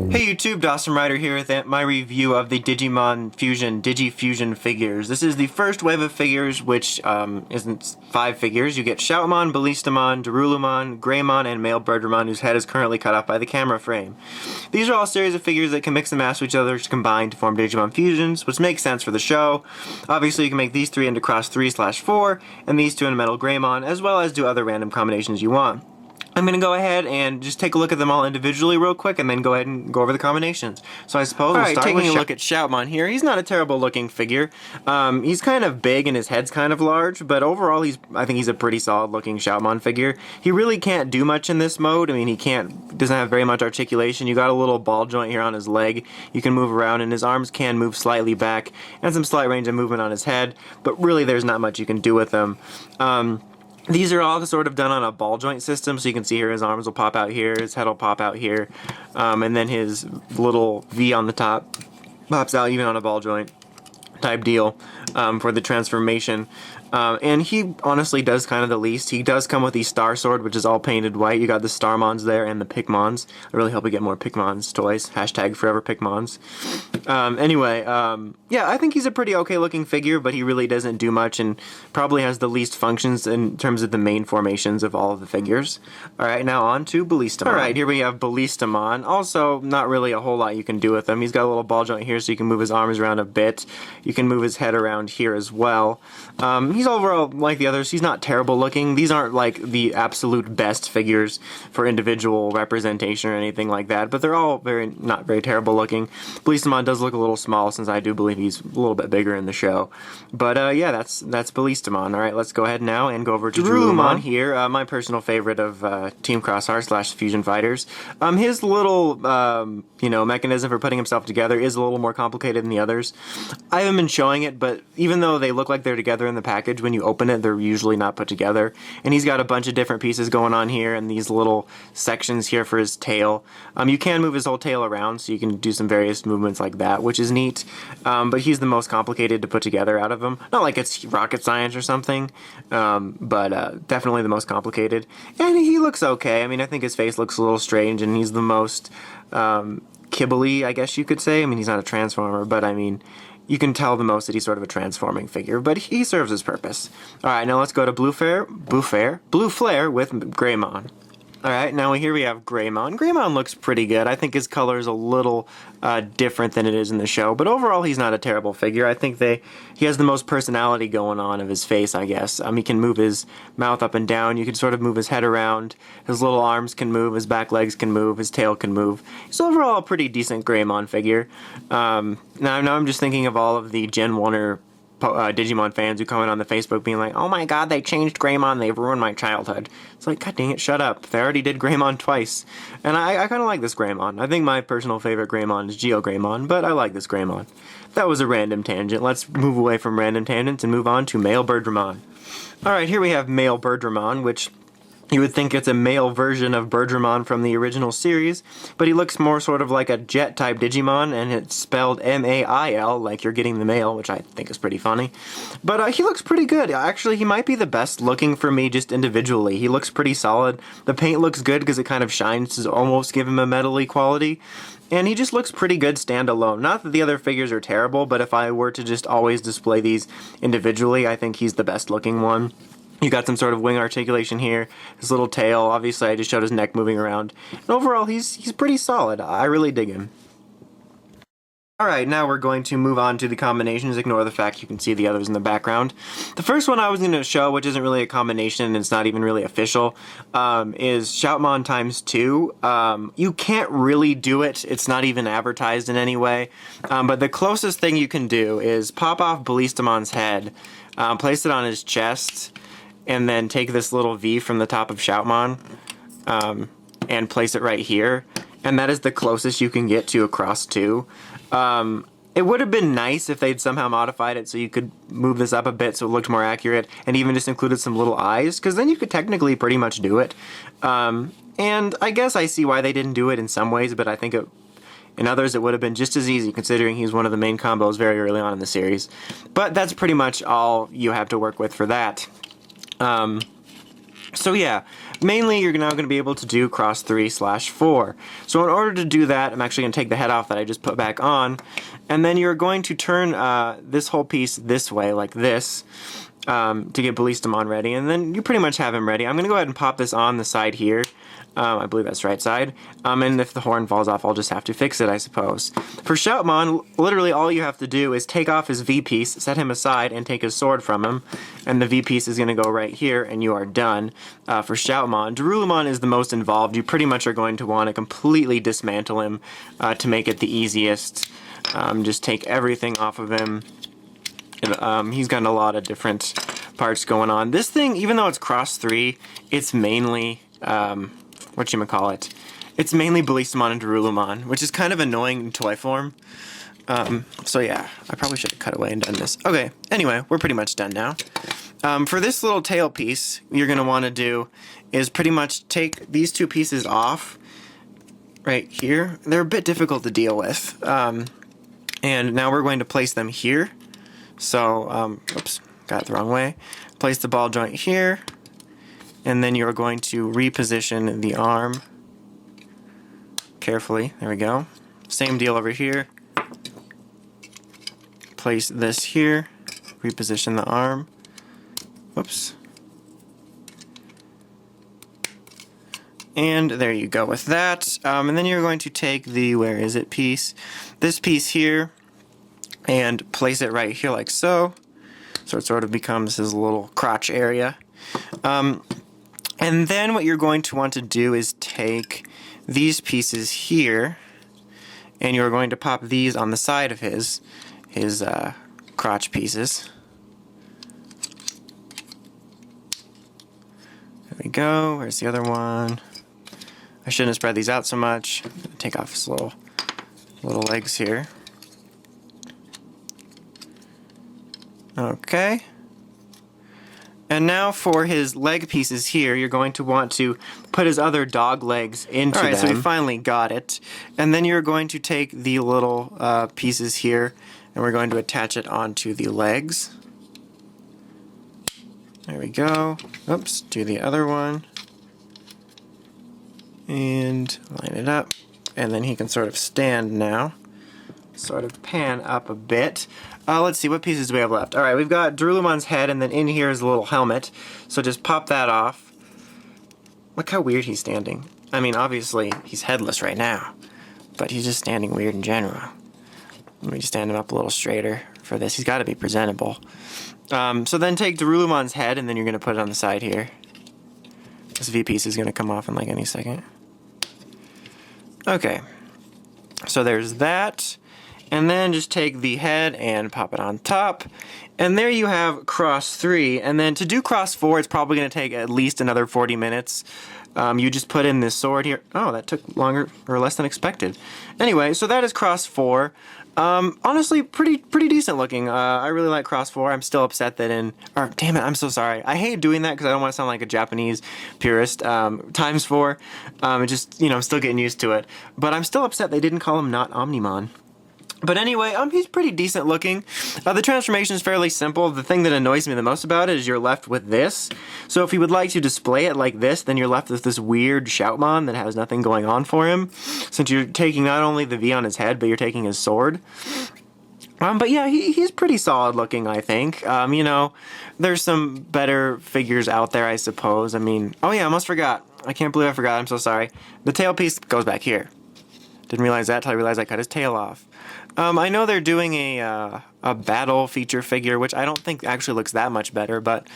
Hey YouTube, Dawson Rider here with my review of the Digimon Fusion, Digi Fusion figures. This is the first wave of figures, which isn't 5 figures. You get Shoutmon, Balistamon, Dorulumon, Greymon, and MailBirdramon, whose head is currently cut off by the camera frame. These are all a series of figures that can mix and match with each other to combine to form Digimon Fusions, which makes sense for the show. Obviously, you can make these 3 into Cross 3/4, and these 2 into Metalgreymon, as well as do other random combinations you want. I'm going to go ahead and just take a look at them all individually real quick and then go ahead and go over the combinations. So I suppose we'll start taking a look at Shoutmon here. He's not a terrible looking figure. He's kind of big and his head's kind of large, but overall I think he's a pretty solid looking Shoutmon figure. He really can't do much in this mode. I mean, he doesn't have very much articulation. You got a little ball joint here on his leg. You can move around and his arms can move slightly back and some slight range of movement on his head, but really there's not much you can do with them. These are all sort of done on a ball joint system, so you can see here his arms will pop out here, his head will pop out here, and then his little V on the top pops out even on a ball joint type deal for the transformation. And he honestly does kind of the least. He does come with the Star Sword, which is all painted white. You got the Starmons there and the Pikmons. I really hope we get more Pikmons toys. Hashtag forever Pikmons. Yeah, I think he's a pretty okay looking figure, but he really doesn't do much and probably has the least functions in terms of the main formations of all of the figures. Alright, now on to Balistamon. Alright, here we have Balistamon. Also, not really a whole lot you can do with him. He's got a little ball joint here so you can move his arms around a bit. You can move his head around here as well. He's overall, like the others, he's not terrible looking. These aren't like the absolute best figures for individual representation or anything like that, but they're all not very terrible looking. Balistamon does look a little small since I do believe he's a little bit bigger in the show. But yeah, that's Balistamon. Alright, let's go ahead now and go over to Dorulumon here, my personal favorite of Team Crosshair / Fusion Fighters. His little, mechanism for putting himself together is a little more complicated than the others. I haven't been showing it, but even though they look like they're together in the package, when you open it, they're usually not put together. And he's got a bunch of different pieces going on here and these little sections here for his tail. You can move his whole tail around, so you can do some various movements like that, which is neat. But he's the most complicated to put together out of them. Not like it's rocket science or something, but definitely the most complicated. And he looks okay. I mean, I think his face looks a little strange, and he's the most kibbly, I guess you could say. I mean, he's not a transformer, but I mean, you can tell the most that he's sort of a transforming figure, but he serves his purpose. Alright, now let's go to Blue Flare with Greymon. Alright, now here we have Greymon. Greymon looks pretty good. I think his color is a little different than it is in the show, but overall he's not a terrible figure. I think he has the most personality going on of his face, I guess. He can move his mouth up and down. You can sort of move his head around. His little arms can move. His back legs can move. His tail can move. He's overall a pretty decent Greymon figure. Now I'm just thinking of all of the Gen 1 Digimon fans who comment on the Facebook being like, oh my god, they changed Greymon, they've ruined my childhood. It's like, god dang it, shut up. They already did Greymon twice. And I kind of like this Greymon. I think my personal favorite Greymon is Greymon, but I like this Greymon. That was a random tangent. Let's move away from random tangents and move on to MailBirdramon. Alright, here we have MailBirdramon, which you would think it's a male version of Birdramon from the original series, but he looks more sort of like a jet-type Digimon, and it's spelled M-A-I-L, like you're getting the mail, which I think is pretty funny. But he looks pretty good. Actually, he might be the best looking for me just individually. He looks pretty solid. The paint looks good because it kind of shines to almost give him a metal-y quality. And he just looks pretty good standalone. Not that the other figures are terrible, but if I were to just always display these individually, I think he's the best looking one. You got some sort of wing articulation here, his little tail, obviously I just showed his neck moving around. And overall, he's pretty solid. I really dig him. Alright, now we're going to move on to the combinations. Ignore the fact you can see the others in the background. The first one I was going to show, which isn't really a combination and it's not even really official, is Shoutmon x2. You can't really do it. It's not even advertised in any way. But the closest thing you can do is pop off Balistamon's head, place it on his chest, and then take this little V from the top of Shoutmon and place it right here. And that is the closest you can get to a Cross 2. It would have been nice if they'd somehow modified it so you could move this up a bit so it looked more accurate, and even just included some little eyes, because then you could technically pretty much do it. And I guess I see why they didn't do it in some ways, but I think in others it would have been just as easy, considering he's one of the main combos very early on in the series. But that's pretty much all you have to work with for that. So yeah, mainly you're now going to be able to do cross 3/4. So in order to do that, I'm actually going to take the head off that I just put back on, and then you're going to turn this whole piece this way, like this, to get Balistamon ready, and then you pretty much have him ready. I'm going to go ahead and pop this on the side here. I believe that's the right side. And if the horn falls off, I'll just have to fix it, I suppose. For Shoutmon, literally all you have to do is take off his V-piece, set him aside, and take his sword from him. And the V-piece is going to go right here, and you are done. For Shoutmon, Dorulumon is the most involved. You pretty much are going to want to completely dismantle him to make it the easiest. Just take everything off of him. He's got a lot of different parts going on. This thing, even though it's cross 3, it's mainly... whatchamacallit. It's mainly Balistamon and Dorulumon, which is kind of annoying in toy form. So yeah, I probably should have cut away and done this. Okay, anyway, we're pretty much done now. For this little tail piece, you're going to want to do is pretty much take these two pieces off right here. They're a bit difficult to deal with. And now we're going to place them here. So, oops, got it the wrong way. Place the ball joint here. And then you're going to reposition the arm carefully. There we go. Same deal over here. Place this here. Reposition the arm. Whoops. And there you go with that. And then you're going to take the, where is it, piece. This piece here. And place it right here like so. So it sort of becomes his little crotch area. And then what you're going to want to do is take these pieces here, and you're going to pop these on the side of his crotch pieces. There we go. Where's the other one? I shouldn't have spread these out so much. Take off his little legs here. Okay. And now for his leg pieces here, you're going to want to put his other dog legs into them. Alright, so we finally got it. And then you're going to take the little pieces here, and we're going to attach it onto the legs. There we go. Oops, do the other one. And line it up. And then he can sort of stand now. Sort of pan up a bit. Let's see, what pieces do we have left? Alright, we've got Dorulumon's head, and then in here is a little helmet. So just pop that off. Look how weird he's standing. I mean, obviously, he's headless right now. But he's just standing weird in general. Let me just stand him up a little straighter for this. He's got to be presentable. So then take Dorulumon's head, and then you're going to put it on the side here. This V-piece is going to come off in like any second. Okay. So there's that. And then just take the head and pop it on top. And there you have cross 3. And then to do cross 4, it's probably going to take at least another 40 minutes. You just put in this sword here. Oh, that took longer or less than expected. Anyway, so that is cross 4. Honestly, pretty decent looking. I really like cross 4. I'm still upset that damn it, I'm so sorry. I hate doing that because I don't want to sound like a Japanese purist. Times 4. It just, I'm still getting used to it. But I'm still upset they didn't call him not Omnimon. But anyway, he's pretty decent looking. The transformation is fairly simple. The thing that annoys me the most about it is you're left with this. So if you would like to display it like this, then you're left with this weird Shoutmon that has nothing going on for him. Since you're taking not only the V on his head, but you're taking his sword. But yeah, he's pretty solid looking, I think. There's some better figures out there, I suppose. I mean, oh yeah, I almost forgot. I can't believe I forgot. I'm so sorry. The tail piece goes back here. Didn't realize that until I realized I cut his tail off. I know they're doing a battle feature figure, which I don't think actually looks that much better, but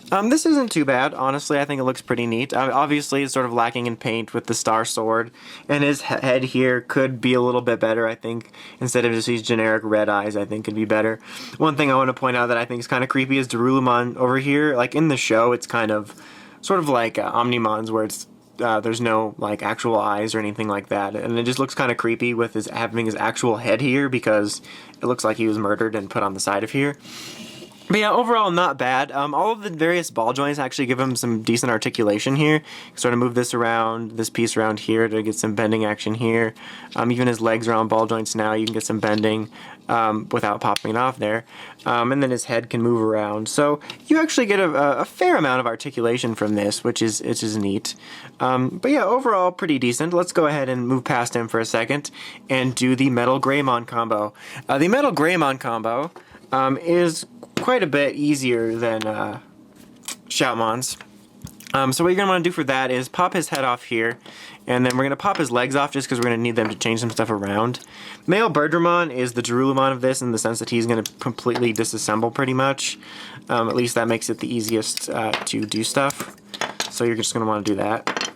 this isn't too bad. Honestly, I think it looks pretty neat. Obviously, it's sort of lacking in paint with the star sword, and his head here could be a little bit better, I think. Instead of just these generic red eyes, I think could be better. One thing I want to point out that I think is kind of creepy is Dorulumon over here. Like in the show, it's kind of sort of like Omnimon's, where it's there's no like actual eyes or anything like that, and it just looks kind of creepy with having his actual head here because it looks like he was murdered and put on the side of here. But yeah, overall not bad. All of the various ball joints actually give him some decent articulation here. Sort of move this around, this piece around here to get some bending action here. Even his legs are on ball joints now. You can get some bending without popping it off there. And then his head can move around. So you actually get a fair amount of articulation from this, which is neat. But yeah, overall pretty decent. Let's go ahead and move past him for a second and do the MailBirdramon combo. The MailBirdramon combo is quite a bit easier than Shoutmon's. So what you're going to want to do for that is pop his head off here, and then we're going to pop his legs off just because we're going to need them to change some stuff around. MailBirdramon is the Dorulumon of this in the sense that he's going to completely disassemble pretty much. At least that makes it the easiest to do stuff. So you're just going to want to do that.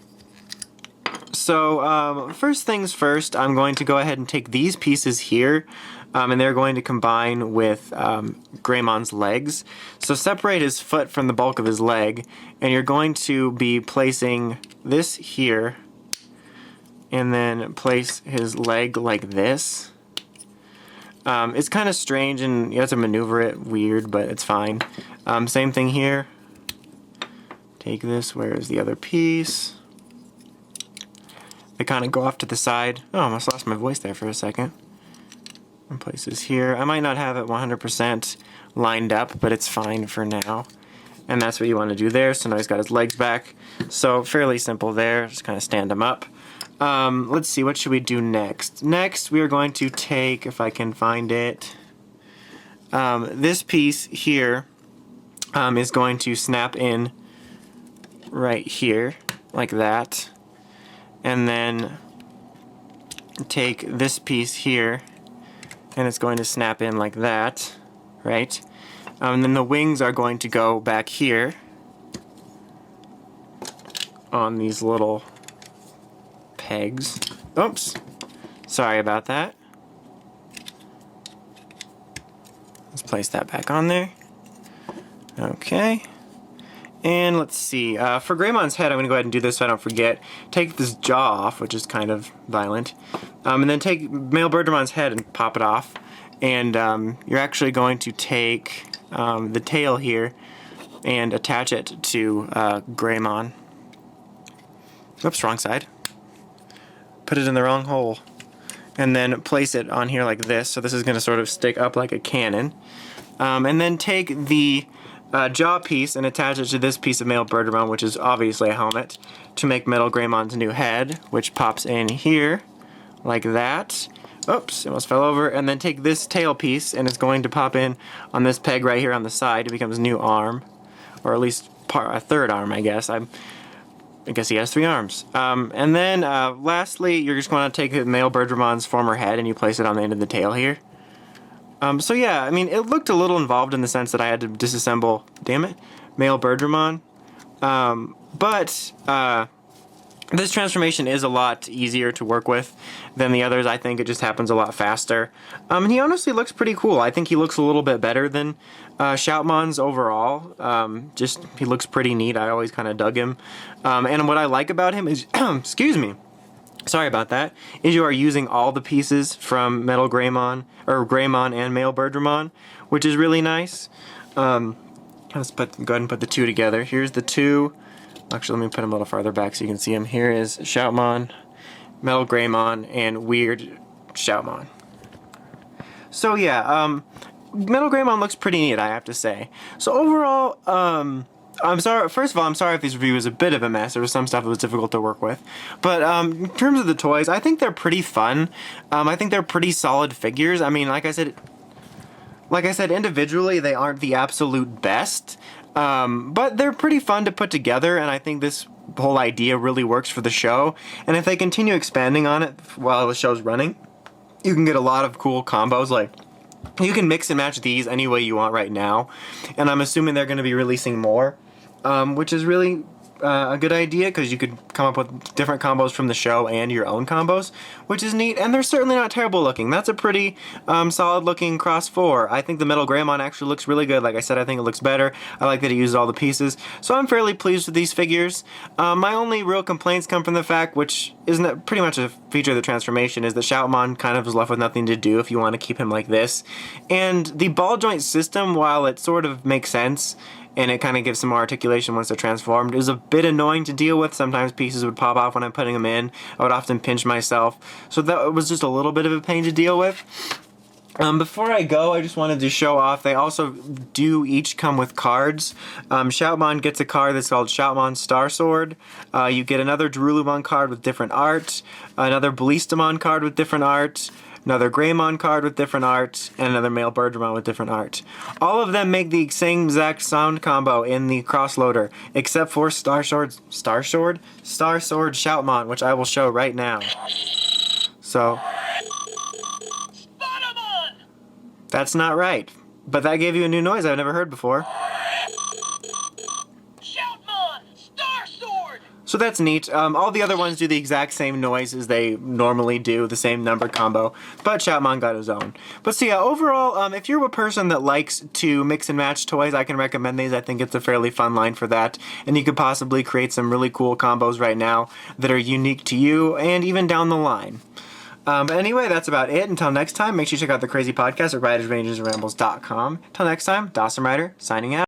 So first things first, I'm going to go ahead and take these pieces here, and they're going to combine with Greymon's legs. So separate his foot from the bulk of his leg, and you're going to be placing this here, and then place his leg like this. It's kind of strange, and you have to maneuver it weird, but it's fine. Same thing here. Take this, where is the other piece? They kind of go off to the side. Oh, I almost lost my voice there for a second. And places here. I might not have it 100% lined up, but it's fine for now. And that's what you want to do there. So now he's got his legs back. So fairly simple there. Just kind of stand him up. Let's see, what should we do next? Next, we are going to take, if I can find it, this piece here is going to snap in right here, like that. And then take this piece here, and it's going to snap in like that, right? And then the wings are going to go back here on these little pegs. Oops, sorry about that. Let's place that back on there. Okay. And let's see, for Greymon's head, I'm going to go ahead and do this so I don't forget. Take this jaw off, which is kind of violent. And then take MailBirdramon's head and pop it off. And you're actually going to take the tail here and attach it to Greymon. Oops, wrong side. Put it in the wrong hole. And then place it on here like this. So this is going to sort of stick up like a cannon. And then take the jaw piece and attach it to this piece of MailBirdramon, which is obviously a helmet, to make MailGreymon's new head, which pops in here like that. Oops, it almost fell over. And then take this tail piece, and it's going to pop in on this peg right here on the side. It becomes a new arm, or at least a third arm, I guess. I guess he has 3 arms. And then lastly, you're just going to take MailBirdramon's former head and you place it on the end of the tail here. So yeah, I mean, it looked a little involved in the sense that I had to disassemble, damn it, MailBirdramon. But this transformation is a lot easier to work with than the others. I think it just happens a lot faster. And he honestly looks pretty cool. I think he looks a little bit better than Shoutmon's overall. He looks pretty neat. I always kind of dug him. And what I like about him is, excuse me, sorry about that, is you are using all the pieces from Greymon and MailBirdramon, which is really nice. Let's go ahead and put the two together. Here's the two. Actually, let me put them a little farther back so you can see them. Here is Shoutmon, MailGreymon, and Weird Shoutmon. So yeah, MailGreymon looks pretty neat, I have to say. So overall, I'm sorry. First of all, I'm sorry if this review was a bit of a mess. There was some stuff that was difficult to work with. But in terms of the toys, I think they're pretty fun. I think they're pretty solid figures. I mean, like I said, individually they aren't the absolute best, but they're pretty fun to put together. And I think this whole idea really works for the show. And if they continue expanding on it while the show's running, you can get a lot of cool combos. Like, you can mix and match these any way you want right now. And I'm assuming they're going to be releasing more. Which is really a good idea because you could come up with different combos from the show and your own combos, which is neat, and they're certainly not terrible looking. That's a pretty solid looking Cross 4. I think the Metalgreymon actually looks really good. Like I said, I think it looks better. I like that it uses all the pieces, so I'm fairly pleased with these figures. My only real complaints come from the fact, which isn't pretty much a feature of the transformation, is that Shoutmon kind of is left with nothing to do if you want to keep him like this. And the ball joint system, while it sort of makes sense, and it kind of gives some more articulation once they're transformed, is a bit annoying to deal with. Sometimes pieces would pop off when I'm putting them in. I would often pinch myself. So that was just a little bit of a pain to deal with. Before I go, I just wanted to show off, they also do each come with cards. Shoutmon gets a card that's called Shoutmon Star Sword. You get another Dorulumon card with different art, another Balistamon card with different art, another Greymon card with different art, and another MailBirdramon with different art. All of them make the same exact sound combo in the crossloader, except for Star Sword Shoutmon, which I will show right now. So, that's not right, but that gave you a new noise I've never heard before. So that's neat. All the other ones do the exact same noise as they normally do, the same number combo, but Shoutmon got his own. But so yeah, overall, if you're a person that likes to mix and match toys, I can recommend these. I think it's a fairly fun line for that, and you could possibly create some really cool combos right now that are unique to you, and even down the line. But anyway, that's about it. Until next time, make sure you check out the Crazy Podcast at RidersRangersRambles.com. Until next time, Dawson Rider, signing out.